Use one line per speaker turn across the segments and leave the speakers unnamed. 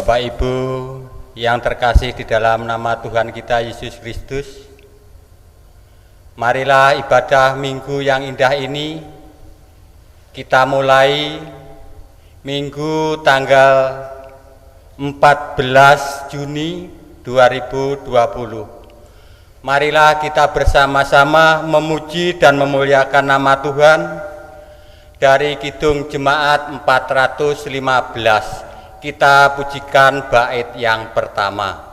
Bapak Ibu yang terkasih di dalam nama Tuhan kita Yesus Kristus, marilah ibadah minggu yang indah ini kita mulai minggu tanggal 14 Juni 2020. Marilah kita bersama-sama memuji dan memuliakan nama Tuhan dari Kidung Jemaat 415. Kita pujikan bait yang pertama.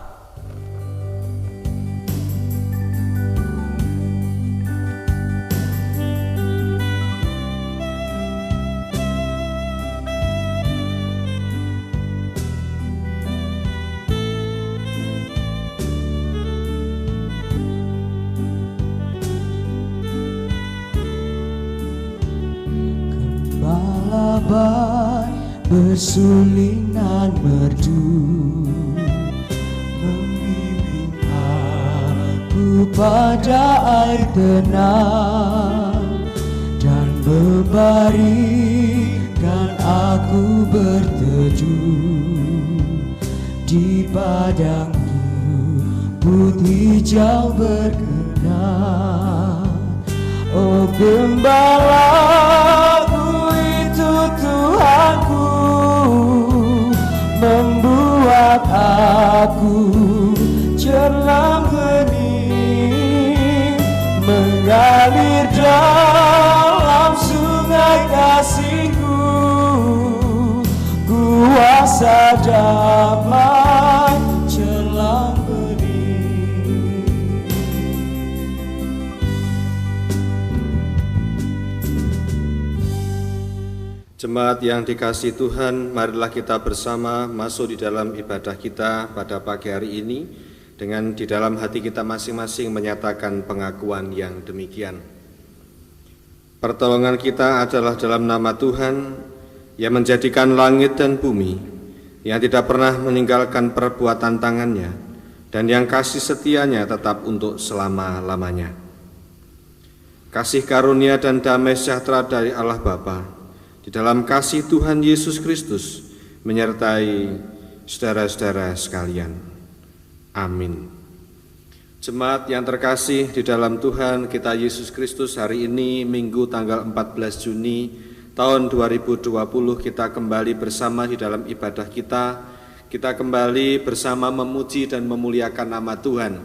Bersulingan merdu membimbing aku pada air tenang dan memberikan aku berteduh di padang rumput hijau berkenan. Oh gembalaku itu Tuhanku, membuat aku jelang hening, mengalir dalam sungai kasih-Ku, kuasa damai jelang hening.
Jemaat yang dikasihi Tuhan, marilah kita bersama masuk di dalam ibadah kita pada pagi hari ini dengan di dalam hati kita masing-masing menyatakan pengakuan yang demikian. Pertolongan kita adalah dalam nama Tuhan yang menjadikan langit dan bumi, yang tidak pernah meninggalkan perbuatan tangannya, dan yang kasih setianya tetap untuk selama-lamanya. Kasih karunia dan damai sejahtera dari Allah Bapa, di dalam kasih Tuhan Yesus Kristus menyertai saudara-saudara sekalian. Amin. Jemaat yang terkasih di dalam Tuhan kita Yesus Kristus, hari ini Minggu tanggal 14 Juni tahun 2020 kita kembali bersama di dalam ibadah kita. Kita kembali bersama memuji dan memuliakan nama Tuhan.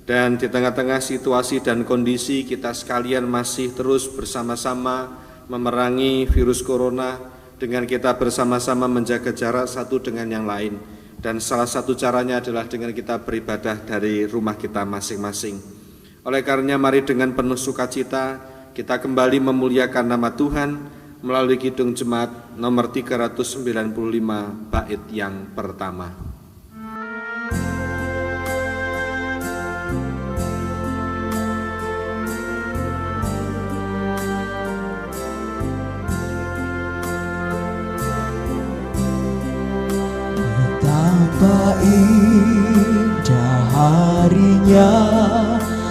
Dan di tengah-tengah situasi dan kondisi kita sekalian masih terus bersama-sama memerangi virus corona dengan kita bersama-sama menjaga jarak satu dengan yang lain, dan salah satu caranya adalah dengan kita beribadah dari rumah kita masing-masing. Oleh karenanya mari dengan penuh sukacita kita kembali memuliakan nama Tuhan melalui Kidung Jemaat nomor 395 bait yang pertama.
Betapa indah harinya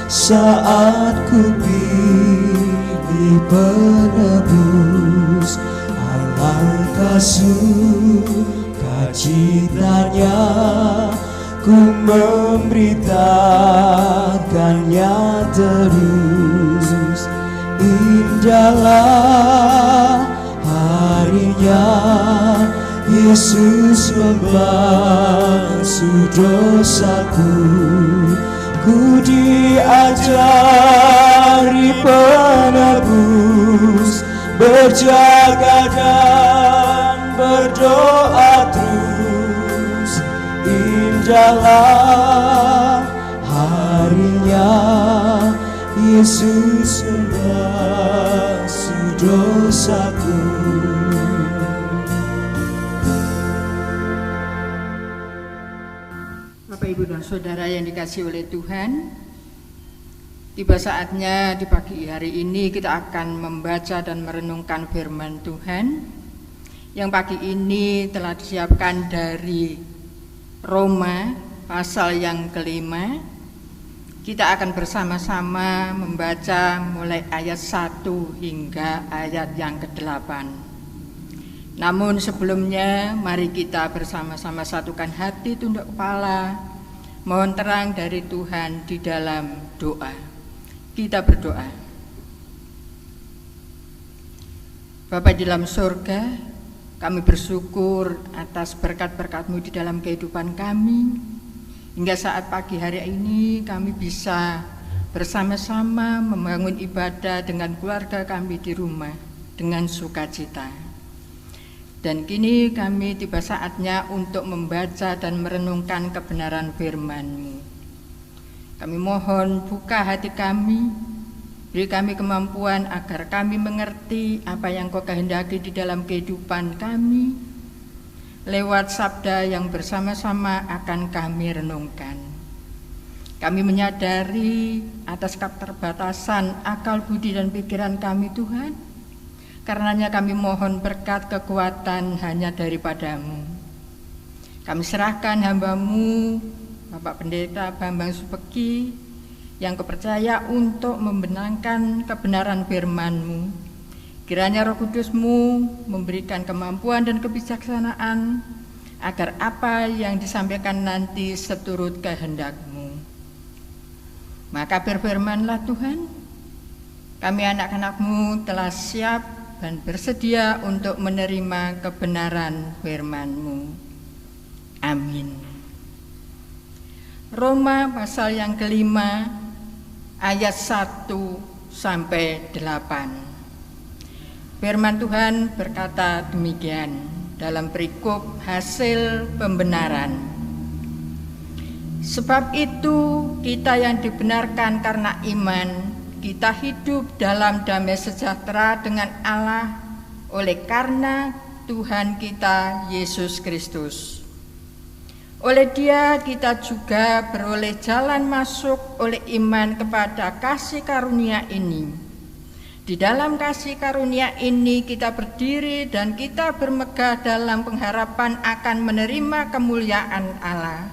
saat ku pilih penebus, alangkah sukacitanya ku memberitakannya terus. Indahlah harinya Yesus membasuh dosaku, ku diajari penebus, berjaga dan berdoa terus. Indahlah harinya Yesus membasuh dosaku.
Bapak, Ibu, dan Saudara yang dikasihi oleh Tuhan, tiba saatnya di pagi hari ini kita akan membaca dan merenungkan firman Tuhan yang pagi ini telah disiapkan dari Roma pasal yang kelima. Kita akan bersama-sama membaca mulai ayat 1 hingga ayat yang ke-8. Namun sebelumnya mari kita bersama-sama satukan hati, tunduk kepala, mohon terang dari Tuhan di dalam doa. Kita berdoa. Bapa di dalam surga, kami bersyukur atas berkat-berkat-Mu di dalam kehidupan kami. Hingga saat pagi hari ini kami bisa bersama-sama membangun ibadah dengan keluarga kami di rumah dengan sukacita. Dan kini kami tiba saatnya untuk membaca dan merenungkan kebenaran firman-Mu. Kami mohon buka hati kami, beri kami kemampuan agar kami mengerti apa yang Kau kehendaki di dalam kehidupan kami, lewat sabda yang bersama-sama akan kami renungkan. Kami menyadari atas keterbatasan akal, budi, dan pikiran kami, Tuhan. Karenanya kami mohon berkat kekuatan hanya daripada-Mu. Kami serahkan hamba-Mu, Bapak Pendeta Bambang Supeki, yang kepercaya untuk membenarkan kebenaran firman-Mu. Kiranya Roh Kudus-Mu memberikan kemampuan dan kebijaksanaan agar apa yang disampaikan nanti seturut kehendak-Mu. Maka berfirmanlah Tuhan, kami anak-anak-Mu telah siap dan bersedia untuk menerima kebenaran firman-Mu. Amin. Roma pasal yang kelima ayat 1 sampai 8. Firman Tuhan berkata demikian dalam perikop hasil pembenaran. Sebab itu kita yang dibenarkan karena iman, kita hidup dalam damai sejahtera dengan Allah oleh karena Tuhan kita Yesus Kristus. Oleh Dia kita juga beroleh jalan masuk oleh iman kepada kasih karunia ini. Di dalam kasih karunia ini kita berdiri dan kita bermegah dalam pengharapan akan menerima kemuliaan Allah.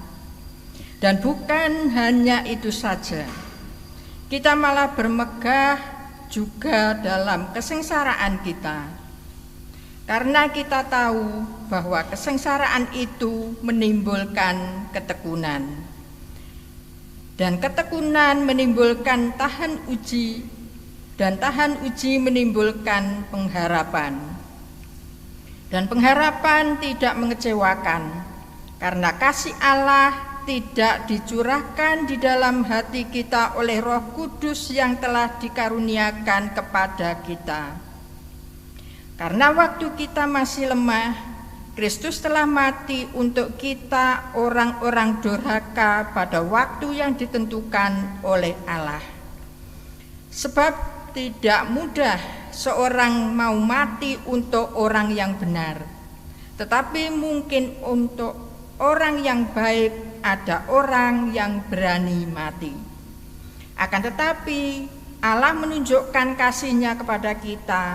Dan bukan hanya itu saja, kita malah bermegah juga dalam kesengsaraan kita. Karena kita tahu bahwa kesengsaraan itu menimbulkan ketekunan. Dan ketekunan menimbulkan tahan uji, dan tahan uji menimbulkan pengharapan. Dan pengharapan tidak mengecewakan, karena kasih Allah tidak dicurahkan di dalam hati kita oleh Roh Kudus yang telah dikaruniakan kepada kita. Karena waktu kita masih lemah, Kristus telah mati untuk kita orang-orang durhaka pada waktu yang ditentukan oleh Allah. Sebab tidak mudah seorang mau mati untuk orang yang benar, tetapi mungkin untuk orang yang baik ada orang yang berani mati. Akan tetapi Allah menunjukkan kasih-Nya kepada kita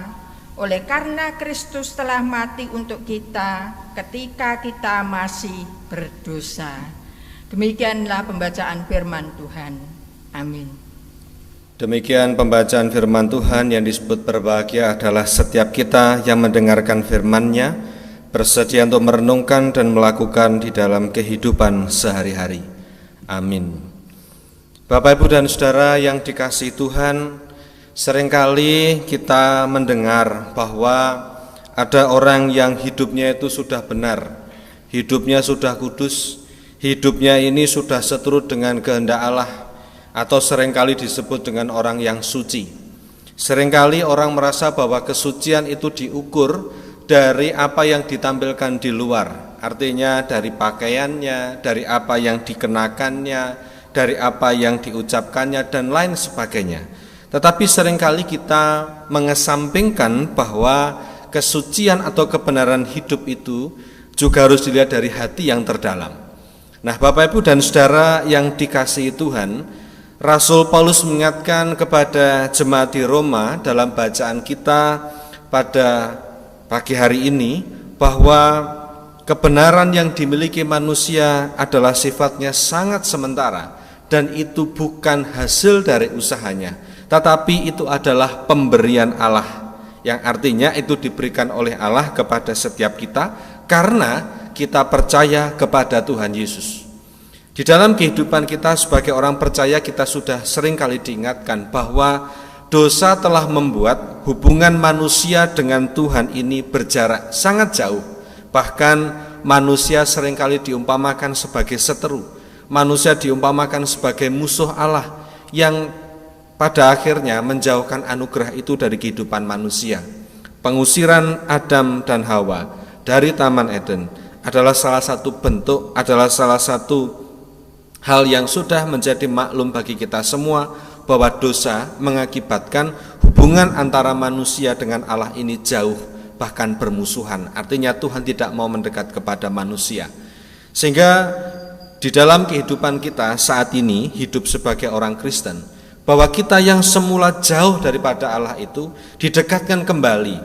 oleh karena Kristus telah mati untuk kita ketika kita masih berdosa. Demikianlah pembacaan firman Tuhan. Amin.
Demikian pembacaan firman Tuhan. Yang disebut berbahagia adalah setiap kita yang mendengarkan firman-Nya, bersedia untuk merenungkan dan melakukan di dalam kehidupan sehari-hari. Amin. Bapak, Ibu, dan Saudara yang dikasihi Tuhan, seringkali kita mendengar bahwa ada orang yang hidupnya itu sudah benar, hidupnya sudah kudus, hidupnya ini sudah seturut dengan kehendak Allah, atau seringkali disebut dengan orang yang suci. Seringkali orang merasa bahwa kesucian itu diukur dari apa yang ditampilkan di luar, artinya dari pakaiannya, dari apa yang dikenakannya, dari apa yang diucapkannya, dan lain sebagainya. Tetapi seringkali kita mengesampingkan bahwa kesucian atau kebenaran hidup itu juga harus dilihat dari hati yang terdalam. Nah, Bapak, Ibu, dan Saudara yang dikasihi Tuhan, Rasul Paulus mengingatkan kepada jemaat di Roma dalam bacaan kita pada pagi hari ini bahwa kebenaran yang dimiliki manusia adalah sifatnya sangat sementara, dan itu bukan hasil dari usahanya, tetapi itu adalah pemberian Allah yang artinya itu diberikan oleh Allah kepada setiap kita karena kita percaya kepada Tuhan Yesus. Di dalam kehidupan kita sebagai orang percaya, kita sudah sering kali diingatkan bahwa dosa telah membuat hubungan manusia dengan Tuhan ini berjarak sangat jauh. Bahkan manusia seringkali diumpamakan sebagai seteru, manusia diumpamakan sebagai musuh Allah yang pada akhirnya menjauhkan anugerah itu dari kehidupan manusia. Pengusiran Adam dan Hawa dari Taman Eden adalah salah satu bentuk, adalah salah satu hal yang sudah menjadi maklum bagi kita semua, bahwa dosa mengakibatkan hubungan antara manusia dengan Allah ini jauh, bahkan bermusuhan. Artinya Tuhan tidak mau mendekat kepada manusia. Sehingga di dalam kehidupan kita saat ini, hidup sebagai orang Kristen, bahwa kita yang semula jauh daripada Allah itu didekatkan kembali,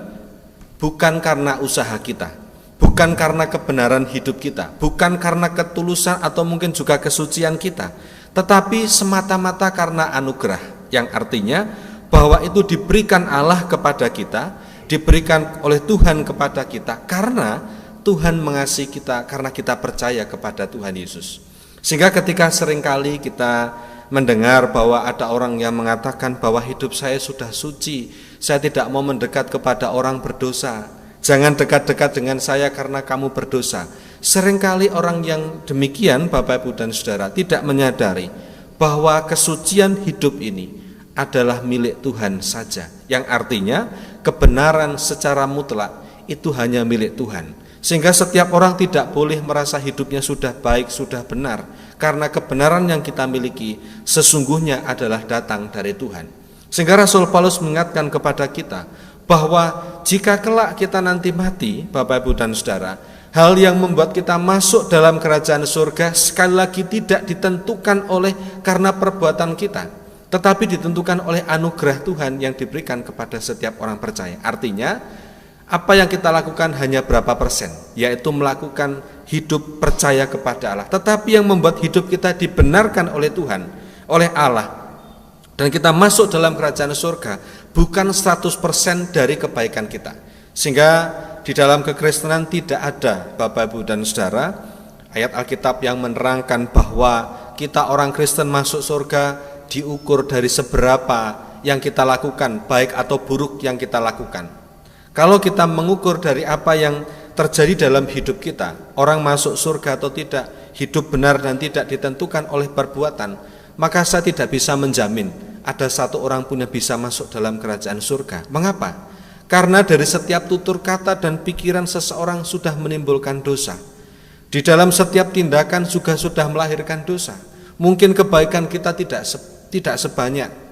bukan karena usaha kita, bukan karena kebenaran hidup kita, bukan karena ketulusan atau mungkin juga kesucian kita, tetapi semata-mata karena anugerah, yang artinya bahwa itu diberikan Allah kepada kita, diberikan oleh Tuhan kepada kita karena Tuhan mengasihi kita, karena kita percaya kepada Tuhan Yesus. Sehingga ketika seringkali kita mendengar bahwa ada orang yang mengatakan bahwa hidup saya sudah suci, saya tidak mau mendekat kepada orang berdosa, jangan dekat-dekat dengan saya karena kamu berdosa. Seringkali orang yang demikian, Bapak Ibu dan Saudara, tidak menyadari bahwa kesucian hidup ini adalah milik Tuhan saja, yang artinya kebenaran secara mutlak itu hanya milik Tuhan. Sehingga setiap orang tidak boleh merasa hidupnya sudah baik, sudah benar, karena kebenaran yang kita miliki sesungguhnya adalah datang dari Tuhan. Sehingga Rasul Paulus mengingatkan kepada kita bahwa jika kelak kita nanti mati, Bapak Ibu dan Saudara, hal yang membuat kita masuk dalam kerajaan surga sekali lagi tidak ditentukan oleh karena perbuatan kita, tetapi ditentukan oleh anugerah Tuhan yang diberikan kepada setiap orang percaya. Artinya apa yang kita lakukan hanya berapa persen, yaitu melakukan hidup percaya kepada Allah. Tetapi yang membuat hidup kita dibenarkan oleh Tuhan, oleh Allah, dan kita masuk dalam kerajaan surga bukan 100% dari kebaikan kita. Sehingga di dalam kekristenan tidak ada, Bapak Ibu dan Saudara, ayat Alkitab yang menerangkan bahwa kita orang Kristen masuk surga diukur dari seberapa yang kita lakukan, baik atau buruk yang kita lakukan. Kalau kita mengukur dari apa yang terjadi dalam hidup kita, orang masuk surga atau tidak, hidup benar dan tidak ditentukan oleh perbuatan, maka saya tidak bisa menjamin ada satu orang pun yang bisa masuk dalam kerajaan surga. Mengapa? Karena dari setiap tutur kata dan pikiran seseorang sudah menimbulkan dosa. Di dalam setiap tindakan juga sudah melahirkan dosa. Mungkin kebaikan kita tidak sebanyak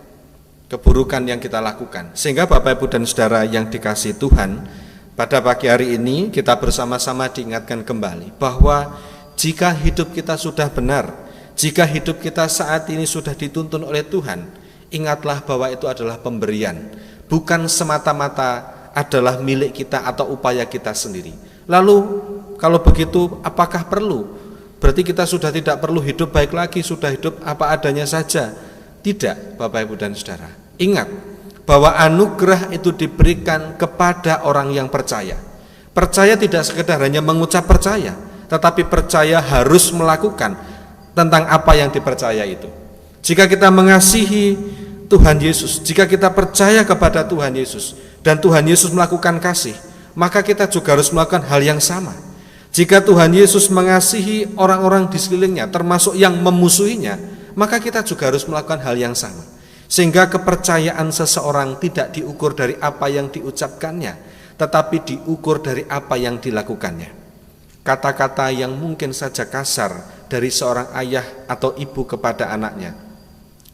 keburukan yang kita lakukan. Sehingga Bapak Ibu dan Saudara yang dikasihi Tuhan, pada pagi hari ini kita bersama-sama diingatkan kembali bahwa jika hidup kita sudah benar, jika hidup kita saat ini sudah dituntun oleh Tuhan, ingatlah bahwa itu adalah pemberian, bukan semata-mata adalah milik kita atau upaya kita sendiri. Lalu kalau begitu apakah perlu? Berarti kita sudah tidak perlu hidup baik lagi, sudah hidup apa adanya saja. Tidak, Bapak Ibu dan Saudara. Ingat bahwa anugerah itu diberikan kepada orang yang percaya. Percaya tidak sekedar hanya mengucap percaya, tetapi percaya harus melakukan tentang apa yang dipercaya itu. Jika kita mengasihi Tuhan Yesus, jika kita percaya kepada Tuhan Yesus dan Tuhan Yesus melakukan kasih, maka kita juga harus melakukan hal yang sama. Jika Tuhan Yesus mengasihi orang-orang di sekelilingnya, termasuk yang memusuhinya, maka kita juga harus melakukan hal yang sama. Sehingga kepercayaan seseorang tidak diukur dari apa yang diucapkannya, tetapi diukur dari apa yang dilakukannya. Kata-kata yang mungkin saja kasar dari seorang ayah atau ibu kepada anaknya,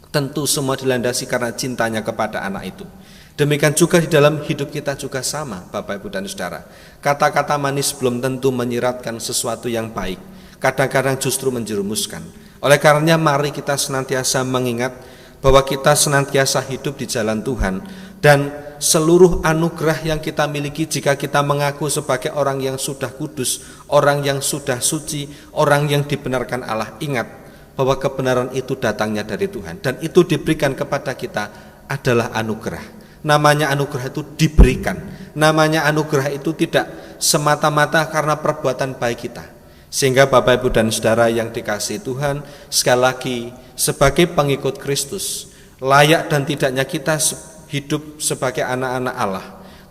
tentu semua dilandasi karena cintanya kepada anak itu. Demikian juga di dalam hidup kita juga sama, Bapak Ibu dan Saudara. Kata-kata manis belum tentu menyiratkan sesuatu yang baik, kadang-kadang justru menjerumuskan. Oleh karenanya mari kita senantiasa mengingat bahwa kita senantiasa hidup di jalan Tuhan, dan seluruh anugerah yang kita miliki jika kita mengaku sebagai orang yang sudah kudus, orang yang sudah suci, orang yang dibenarkan Allah. Ingat bahwa kebenaran itu datangnya dari Tuhan dan itu diberikan kepada kita adalah anugerah. Namanya anugerah itu diberikan. Namanya anugerah itu tidak semata-mata karena perbuatan baik kita. Sehingga Bapak, Ibu, dan Saudara yang dikasihi Tuhan, sekali lagi sebagai pengikut Kristus, layak dan tidaknya kita hidup sebagai anak-anak Allah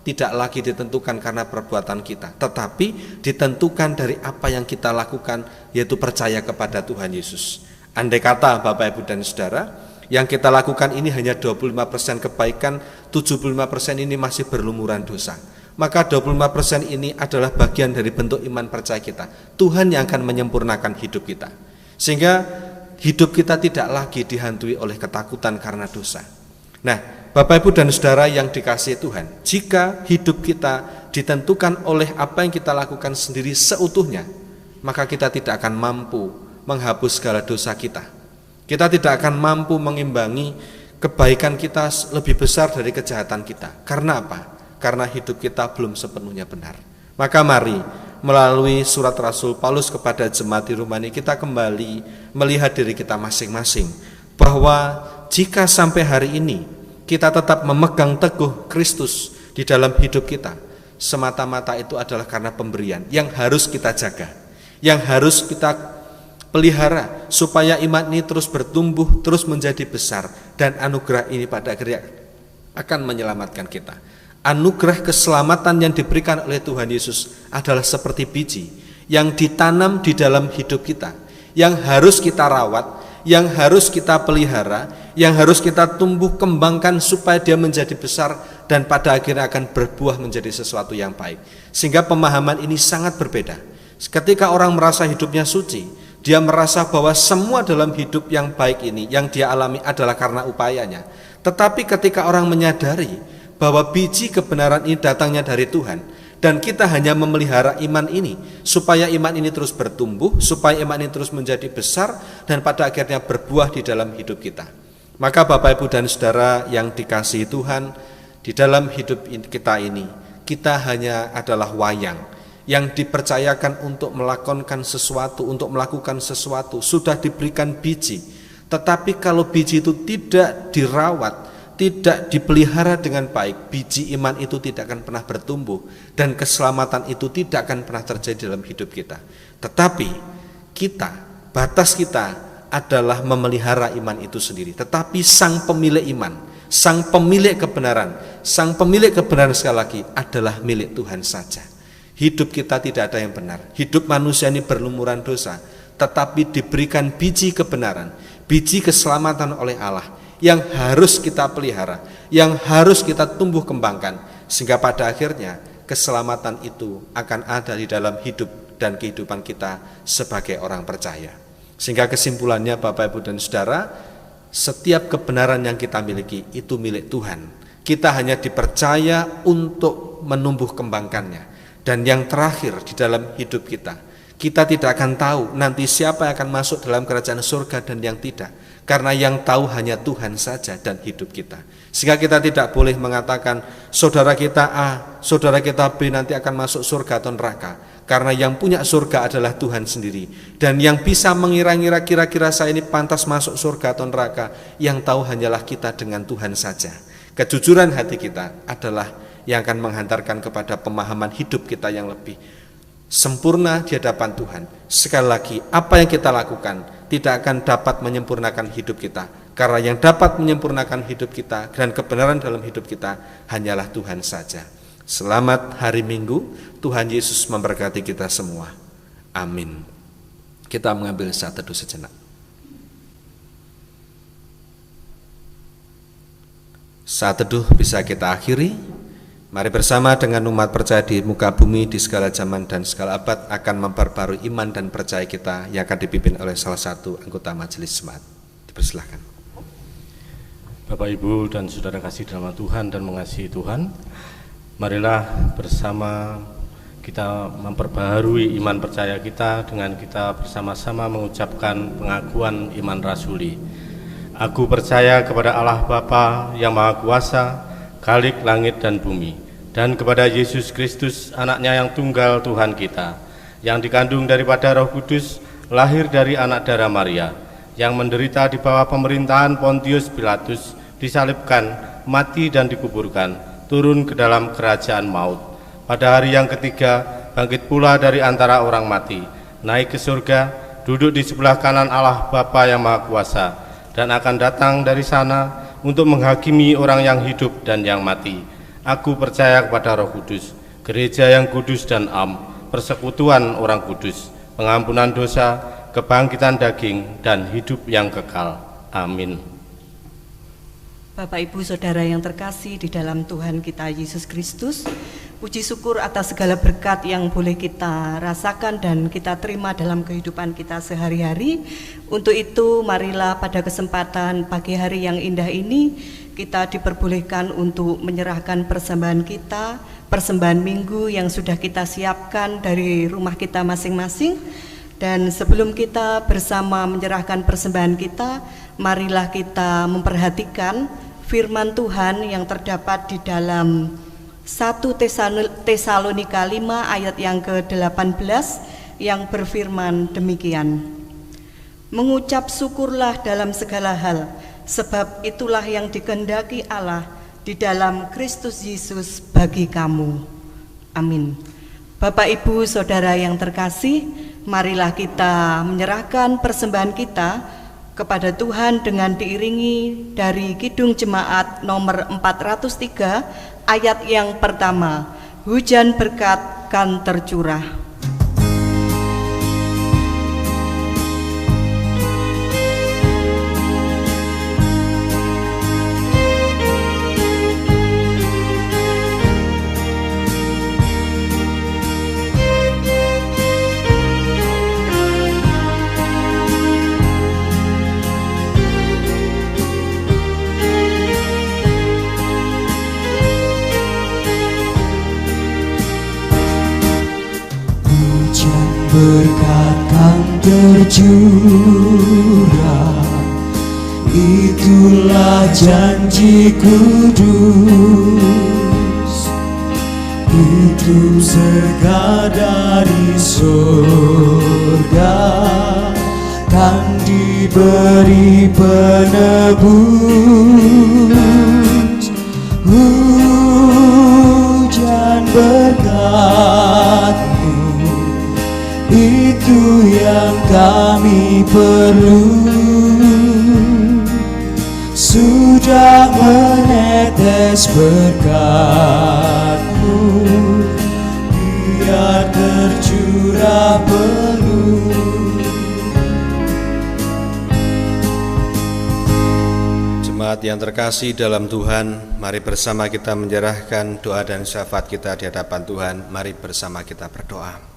tidak lagi ditentukan karena perbuatan kita, tetapi ditentukan dari apa yang kita lakukan, yaitu percaya kepada Tuhan Yesus. Andai kata Bapak, Ibu, dan Saudara, yang kita lakukan ini hanya 25% kebaikan, 75% ini masih berlumuran dosa, maka 25% ini adalah bagian dari bentuk iman percaya kita. Tuhan yang akan menyempurnakan hidup kita, sehingga hidup kita tidak lagi dihantui oleh ketakutan karena dosa. Nah, Bapak, Ibu, dan Saudara yang dikasihi Tuhan, jika hidup kita ditentukan oleh apa yang kita lakukan sendiri seutuhnya, maka kita tidak akan mampu menghapus segala dosa kita. Kita tidak akan mampu mengimbangi kebaikan kita lebih besar dari kejahatan kita. Karena apa? Karena hidup kita belum sepenuhnya benar. Maka mari melalui surat Rasul Paulus kepada jemaat di Rumania, kita kembali melihat diri kita masing-masing, bahwa jika sampai hari ini kita tetap memegang teguh Kristus di dalam hidup kita, semata-mata itu adalah karena pemberian yang harus kita jaga, yang harus kita pelihara, supaya iman ini terus bertumbuh, terus menjadi besar, dan anugerah ini pada akhirnya akan menyelamatkan kita. Anugerah keselamatan yang diberikan oleh Tuhan Yesus adalah seperti biji yang ditanam di dalam hidup kita, yang harus kita rawat, yang harus kita pelihara, yang harus kita tumbuh kembangkan supaya dia menjadi besar dan pada akhirnya akan berbuah menjadi sesuatu yang baik. Sehingga pemahaman ini sangat berbeda. Ketika orang merasa hidupnya suci, dia merasa bahwa semua dalam hidup yang baik ini yang dia alami adalah karena upayanya. Tetapi ketika orang menyadari bahwa biji kebenaran ini datangnya dari Tuhan, dan kita hanya memelihara iman ini supaya iman ini terus bertumbuh, supaya iman ini terus menjadi besar dan pada akhirnya berbuah di dalam hidup kita. Maka Bapak, Ibu, dan Saudara yang dikasihi Tuhan, di dalam hidup kita ini, kita hanya adalah wayang yang dipercayakan untuk melakukan sesuatu, sudah diberikan biji. Tetapi kalau biji itu tidak dirawat, tidak dipelihara dengan baik, biji iman itu tidak akan pernah bertumbuh dan keselamatan itu tidak akan pernah terjadi dalam hidup kita. Tetapi kita, batas kita adalah memelihara iman itu sendiri. Tetapi sang pemilik iman, sang pemilik kebenaran sekali lagi adalah milik Tuhan saja. Hidup kita tidak ada yang benar. Hidup manusia ini berlumuran dosa, tetapi diberikan biji kebenaran, biji keselamatan oleh Allah yang harus kita pelihara, yang harus kita tumbuh kembangkan, sehingga pada akhirnya keselamatan itu akan ada di dalam hidup dan kehidupan kita sebagai orang percaya. Sehingga kesimpulannya Bapak, Ibu, dan Saudara, setiap kebenaran yang kita miliki itu milik Tuhan. Kita hanya dipercaya untuk menumbuh kembangkannya. Dan yang terakhir di dalam hidup kita tidak akan tahu nanti siapa yang akan masuk dalam kerajaan surga dan yang tidak. Karena yang tahu hanya Tuhan saja dan hidup kita. Sehingga kita tidak boleh mengatakan saudara kita A, saudara kita B nanti akan masuk surga atau neraka. Karena yang punya surga adalah Tuhan sendiri. Dan yang bisa mengira-ngira kira-kira saya ini pantas masuk surga atau neraka, yang tahu hanyalah kita dengan Tuhan saja. Kejujuran hati kita adalah yang akan menghantarkan kepada pemahaman hidup kita yang lebih sempurna di hadapan Tuhan. Sekali lagi, apa yang kita lakukan tidak akan dapat menyempurnakan hidup kita, karena yang dapat menyempurnakan hidup kita dan kebenaran dalam hidup kita hanyalah Tuhan saja. Selamat hari Minggu, Tuhan Yesus memberkati kita semua. Amin. Kita mengambil saat teduh sejenak. Saat teduh bisa kita akhiri. Mari bersama dengan umat percaya di muka bumi di segala zaman dan segala abad akan memperbarui iman dan percaya kita yang akan dipimpin oleh salah satu anggota majelis jemaat. Dipersilahkan.
Bapak, Ibu, dan saudara kasih dalam Tuhan dan mengasihi Tuhan, marilah bersama kita memperbaharui iman percaya kita dengan kita bersama-sama mengucapkan pengakuan iman rasuli. Aku percaya kepada Allah Bapa yang Maha Kuasa, Khalik langit dan bumi, dan kepada Yesus Kristus, anaknya yang tunggal Tuhan kita, yang dikandung daripada Roh Kudus, lahir dari anak darah Maria, yang menderita di bawah pemerintahan Pontius Pilatus, disalibkan, mati dan dikuburkan, turun ke dalam kerajaan maut. Pada hari yang ketiga, bangkit pula dari antara orang mati, naik ke surga, duduk di sebelah kanan Allah Bapa yang Maha Kuasa, dan akan datang dari sana untuk menghakimi orang yang hidup dan yang mati. Aku percaya kepada Roh Kudus, gereja yang kudus dan persekutuan orang kudus, pengampunan dosa, kebangkitan daging, dan hidup yang kekal. Amin.
Bapak Ibu Saudara yang terkasih di dalam Tuhan kita Yesus Kristus, puji syukur atas segala berkat yang boleh kita rasakan dan kita terima dalam kehidupan kita sehari-hari. Untuk itu marilah pada kesempatan pagi hari yang indah ini kita diperbolehkan untuk menyerahkan persembahan kita, persembahan minggu yang sudah kita siapkan dari rumah kita masing-masing. Dan sebelum kita bersama menyerahkan persembahan kita, marilah kita memperhatikan firman Tuhan yang terdapat di dalam 1 Tesalonika 5 ayat yang ke-18 yang berfirman demikian. Mengucap syukurlah dalam segala hal, sebab itulah yang dikehendaki Allah di dalam Kristus Yesus bagi kamu. Amin. Bapak Ibu Saudara yang terkasih, marilah kita menyerahkan persembahan kita kepada Tuhan dengan diiringi dari Kidung Jemaat nomor 403 ayat yang pertama, hujan berkat kan tercurah.
Berkat kan tercurah, itulah janji kudus. Hidup segar dari surga kan diberi penebus. Hujan berkat itu yang kami perlu, sudah menetes berkat-Mu, biar tercurah penuh.
Jemaat yang terkasih dalam Tuhan, mari bersama kita menyerahkan doa dan syafaat kita di hadapan Tuhan. Mari bersama kita berdoa.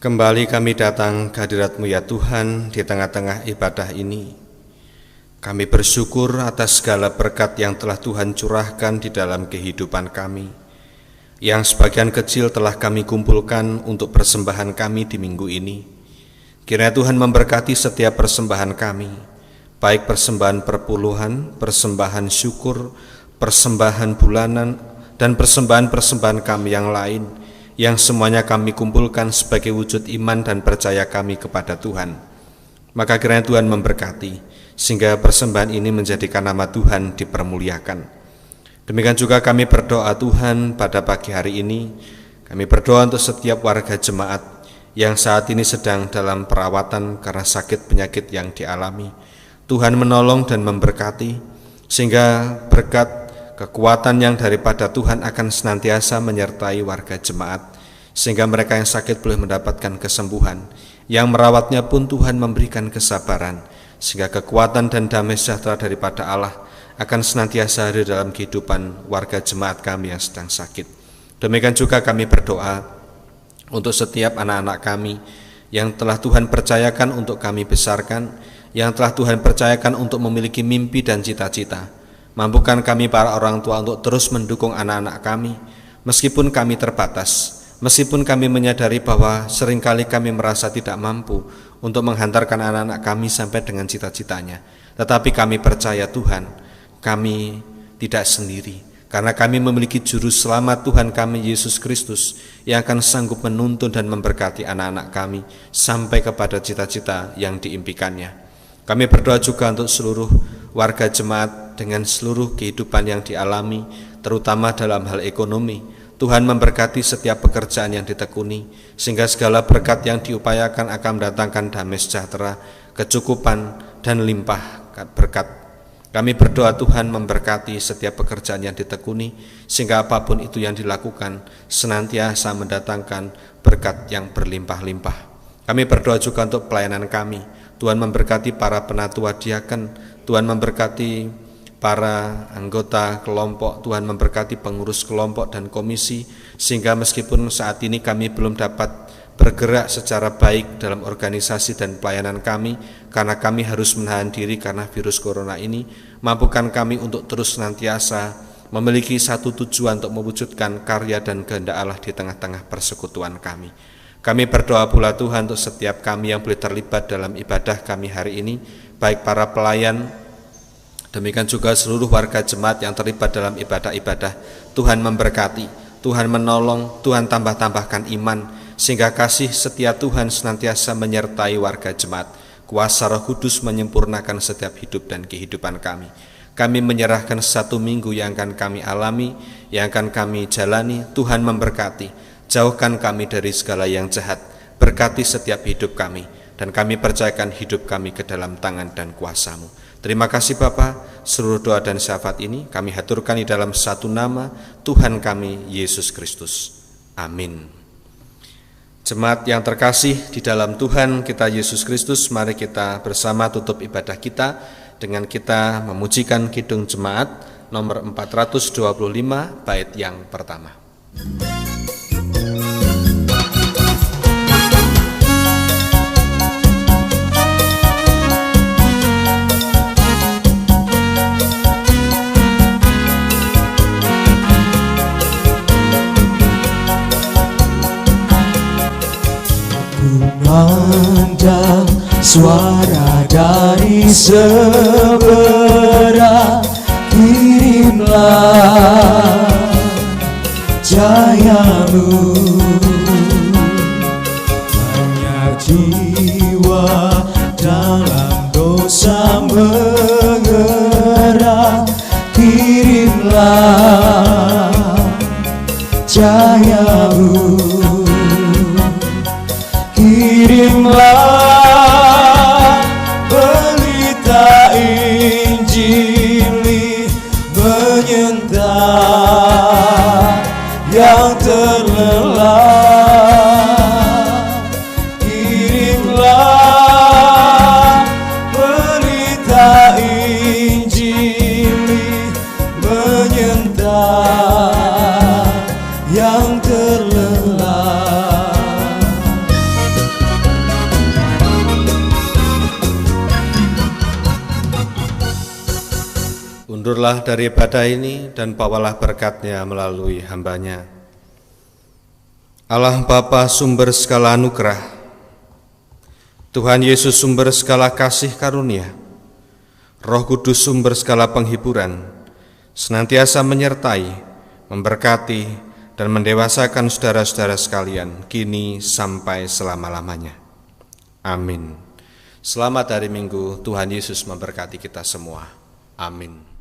Kembali kami datang ke hadirat-Mu ya Tuhan di tengah-tengah ibadah ini. Kami bersyukur atas segala berkat yang telah Tuhan curahkan di dalam kehidupan kami, yang sebagian kecil telah kami kumpulkan untuk persembahan kami di minggu ini. Kiranya Tuhan memberkati setiap persembahan kami, baik persembahan perpuluhan, persembahan syukur, persembahan bulanan, dan persembahan-persembahan kami yang lain, yang semuanya kami kumpulkan sebagai wujud iman dan percaya kami kepada Tuhan. Maka kiranya Tuhan memberkati, sehingga persembahan ini menjadikan nama Tuhan dipermuliakan. Demikian juga kami berdoa Tuhan pada pagi hari ini. Kami berdoa untuk setiap warga jemaat yang saat ini sedang dalam perawatan karena sakit penyakit yang dialami. Tuhan menolong dan memberkati, sehingga berkat kekuatan yang daripada Tuhan akan senantiasa menyertai warga jemaat, sehingga mereka yang sakit boleh mendapatkan kesembuhan, yang merawatnya pun Tuhan memberikan kesabaran, sehingga kekuatan dan damai sejahtera daripada Allah akan senantiasa hadir dalam kehidupan warga jemaat kami yang sedang sakit. Demikian juga kami berdoa untuk setiap anak-anak kami yang telah Tuhan percayakan untuk kami besarkan, yang telah Tuhan percayakan untuk memiliki mimpi dan cita-cita. Mampukan kami para orang tua untuk terus mendukung anak-anak kami, meskipun kami terbatas, meskipun kami menyadari bahwa seringkali kami merasa tidak mampu untuk menghantarkan anak-anak kami sampai dengan cita-citanya. Tetapi kami percaya Tuhan, kami tidak sendiri, karena kami memiliki juru selamat Tuhan kami Yesus Kristus yang akan sanggup menuntun dan memberkati anak-anak kami sampai kepada cita-cita yang diimpikannya. Kami berdoa juga untuk seluruh warga jemaat dengan seluruh kehidupan yang dialami, terutama dalam hal ekonomi. Tuhan memberkati setiap pekerjaan yang ditekuni, sehingga segala berkat yang diupayakan akan mendatangkan damai sejahtera, kecukupan, dan limpah berkat. Kami berdoa Tuhan memberkati setiap pekerjaan yang ditekuni, sehingga apapun itu yang dilakukan senantiasa mendatangkan berkat yang berlimpah-limpah. Kami berdoa juga untuk pelayanan kami. Tuhan memberkati para penatua diaken, Tuhan memberkati para anggota kelompok, Tuhan memberkati pengurus kelompok dan komisi, sehingga meskipun saat ini kami belum dapat bergerak secara baik dalam organisasi dan pelayanan kami, karena kami harus menahan diri karena virus corona ini, mampukan kami untuk terus senantiasa memiliki satu tujuan untuk mewujudkan karya dan kehendak Allah di tengah-tengah persekutuan kami. Kami berdoa pula Tuhan untuk setiap kami yang boleh terlibat dalam ibadah kami hari ini, baik para pelayan, demikian juga seluruh warga jemaat yang terlibat dalam ibadah-ibadah. Tuhan memberkati, Tuhan menolong, Tuhan tambah-tambahkan iman, sehingga kasih setia Tuhan senantiasa menyertai warga jemaat. Kuasa Roh Kudus menyempurnakan setiap hidup dan kehidupan kami. Kami menyerahkan satu minggu yang akan kami alami, yang akan kami jalani. Tuhan memberkati, jauhkan kami dari segala yang jahat, berkati setiap hidup kami, dan kami percayakan hidup kami ke dalam tangan dan kuasa-Mu. Terima kasih Bapa, seluruh doa dan syafaat ini kami haturkan di dalam satu nama, Tuhan kami, Yesus Kristus. Amin. Jemaat yang terkasih di dalam Tuhan kita Yesus Kristus, mari kita bersama tutup ibadah kita dengan kita memujikan kidung jemaat nomor 425 bait yang pertama.
Memandang suara dari seberang, kirimlah cahayamu. Banyak jiwa dalam dosa mengerang, kirimlah cahayamu. Kirimlah berita Injil menyentak yang terlelap. Kirimlah berita Injil menyentak yang terlelap.
Undurlah dari ibadah ini dan bawalah berkat-Nya melalui hamba-Nya. Allah Bapa sumber segala anugerah, Tuhan Yesus sumber segala kasih karunia, Roh Kudus sumber segala penghiburan, senantiasa menyertai, memberkati, dan mendewasakan saudara-saudara sekalian, kini sampai selama-lamanya. Amin. Selamat hari Minggu, Tuhan Yesus memberkati kita semua. Amin.